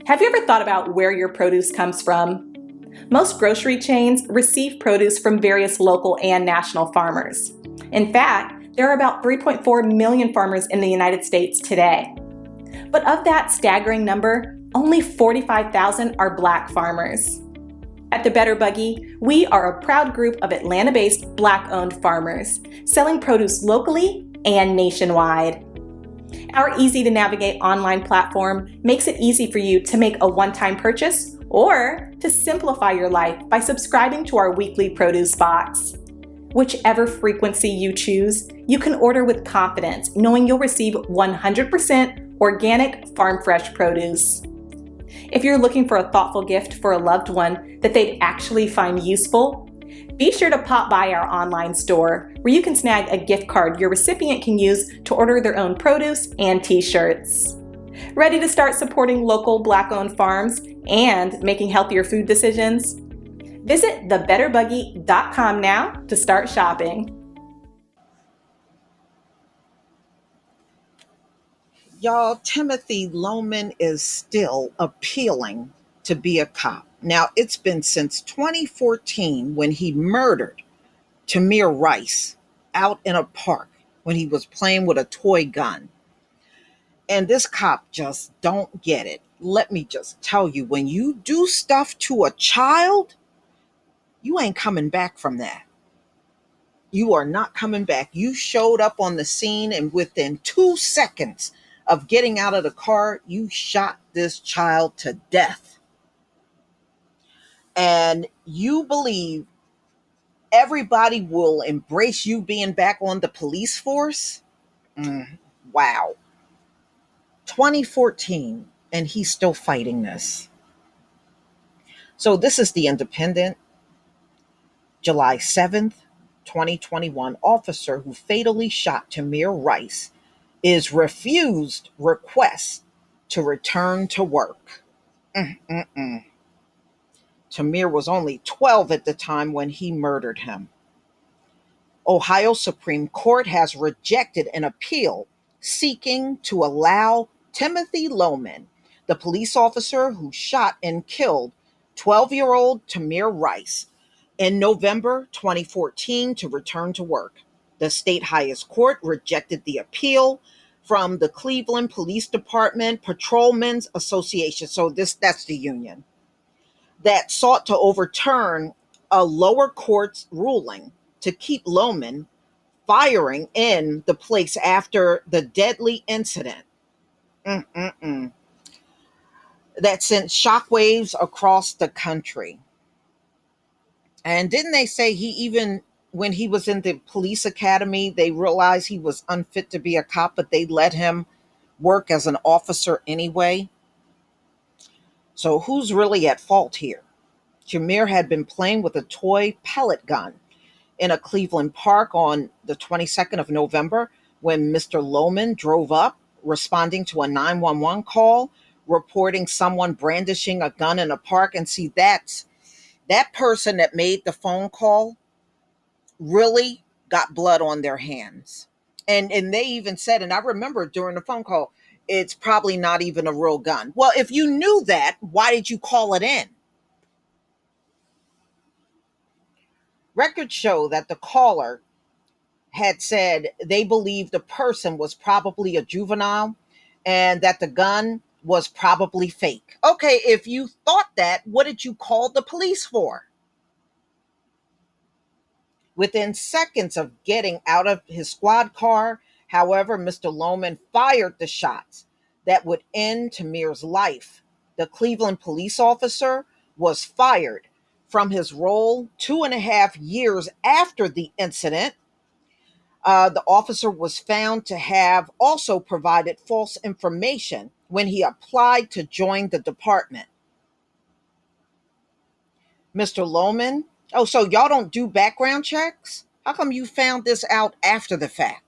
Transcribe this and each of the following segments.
Have you ever thought about where your produce comes from? Most grocery chains receive produce from various local and national farmers. In fact, there are about 3.4 million farmers in the United States today. But of that staggering number, only 45,000 are Black farmers. At the Better Buggy, we are a proud group of Atlanta-based Black-owned farmers, selling produce locally and nationwide. Our easy-to-navigate online platform makes it easy for you to make a one-time purchase or to simplify your life by subscribing to our weekly produce box. Whichever frequency you choose, you can order with confidence, knowing you'll receive 100% organic farm-fresh produce. If you're looking for a thoughtful gift for a loved one that they'd actually find useful, be sure to pop by our online store where you can snag a gift card your recipient can use to order their own produce and t-shirts. Ready to start supporting local Black-owned farms and making healthier food decisions? Visit thebetterbuggy.com now to start shopping. Y'all, Timothy Loehmann is still appealing to be a cop. Now, it's been since 2014 when he murdered Tamir Rice out in a park when he was playing with a toy gun. And this cop just don't get it. Let me just tell you, when you do stuff to a child, you ain't coming back from that. You are not coming back. You showed up on the scene, and within 2 seconds of getting out of the car, you shot this child to death. And you believe everybody will embrace you being back on the police force? Wow. 2014, and he's still fighting this. So this is the Independent, July 7th, 2021. Officer who fatally shot Tamir Rice is refused request to return to work. Tamir was only 12 at the time when he murdered him. Ohio Supreme Court has rejected an appeal seeking to allow Timothy Loehmann, the police officer who shot and killed 12-year-old Tamir Rice in November 2014, to return to work. The state highest court rejected the appeal from the Cleveland Police Department Patrolmen's Association. So that's the union that sought to overturn a lower court's ruling to keep Loehmann firing in the place after the deadly incident that sent shockwaves across the country. And didn't they say he even, when he was in the police academy, they realized he was unfit to be a cop, but they let him work as an officer anyway? So who's really at fault here? Tamir had been playing with a toy pellet gun in a Cleveland park on the 22nd of November when Mr. Loehmann drove up, responding to a 911 call, reporting someone brandishing a gun in a park. And see, that person that made the phone call really got blood on their hands. And they even said, and I remember during the phone call, it's probably not even a real gun. Well, if you knew that, why did you call it in? Records show that the caller had said they believed the person was probably a juvenile and that the gun was probably fake. Okay, if you thought that, what did you call the police for? Within seconds of getting out of his squad car, however, Mr. Loehmann fired the shots that would end Tamir's life. The Cleveland police officer was fired from his role 2.5 years after the incident. The officer was found to have also provided false information when he applied to join the department. Mr. Loehmann, oh, so y'all don't do background checks? How come you found this out after the fact?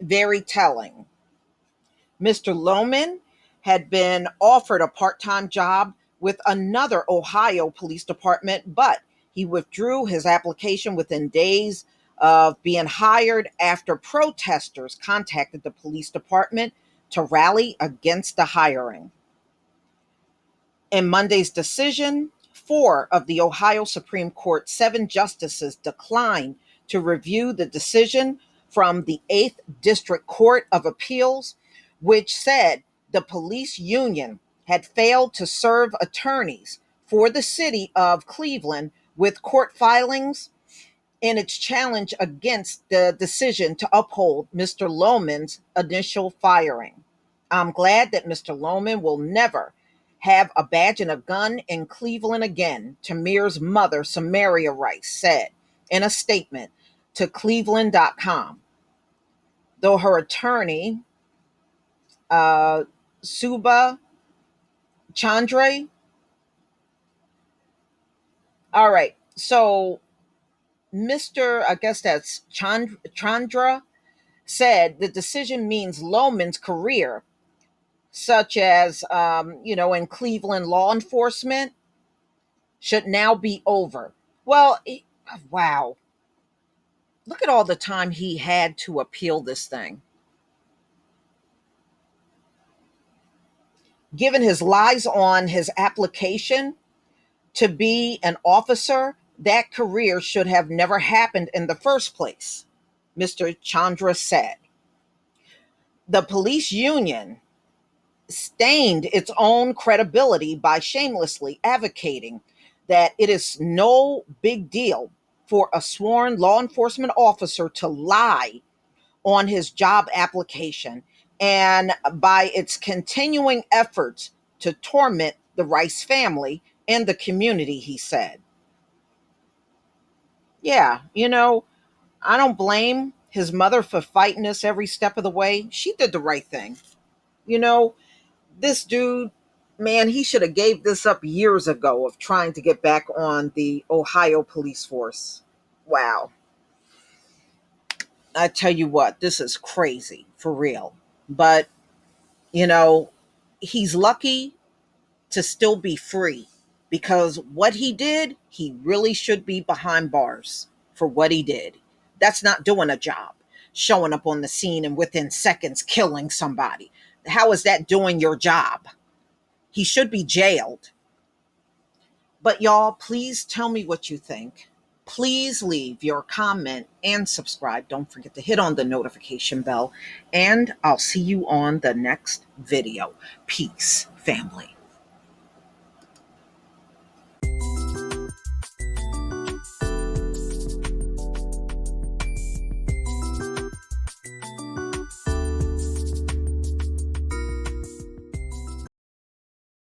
Very telling. Mr. Loehmann had been offered a part-time job with another Ohio police department, but he withdrew his application within days of being hired after protesters contacted the police department to rally against the hiring. In Monday's decision, 4 of the Ohio Supreme Court 7 justices declined to review the decision from the 8th District Court of Appeals, which said the police union had failed to serve attorneys for the city of Cleveland with court filings in its challenge against the decision to uphold Mr. Loehmann's initial firing. I'm glad that Mr. Loehmann will never have a badge and a gun in Cleveland again, Tamir's mother, Samaria Rice, said in a statement to Cleveland.com. Though her attorney, Suba Chandra, all right, so I guess that's Chandra, said the decision means Loehmann's career, such as, in Cleveland law enforcement, should now be over. Well, wow. Look at all the time he had to appeal this thing. Given his lies on his application to be an officer, that career should have never happened in the first place, Mr. Chandra said. The police union stained its own credibility by shamelessly advocating that it is no big deal for a sworn law enforcement officer to lie on his job application, and by its continuing efforts to torment the Rice family and the community, he said. Yeah, I don't blame his mother for fighting us every step of the way. She did the right thing. You know, this dude, man, he should have gave this up years ago of trying to get back on the Ohio police force. Wow. I tell you what, this is crazy for real. But, you know, he's lucky to still be free, because what he did, he really should be behind bars for what he did. That's not doing a job, showing up on the scene and within seconds killing somebody. How is that doing your job? He should be jailed. But y'all, please tell me what you think. Please leave your comment and subscribe. Don't forget to hit on the notification bell. And I'll see you on the next video. Peace, family.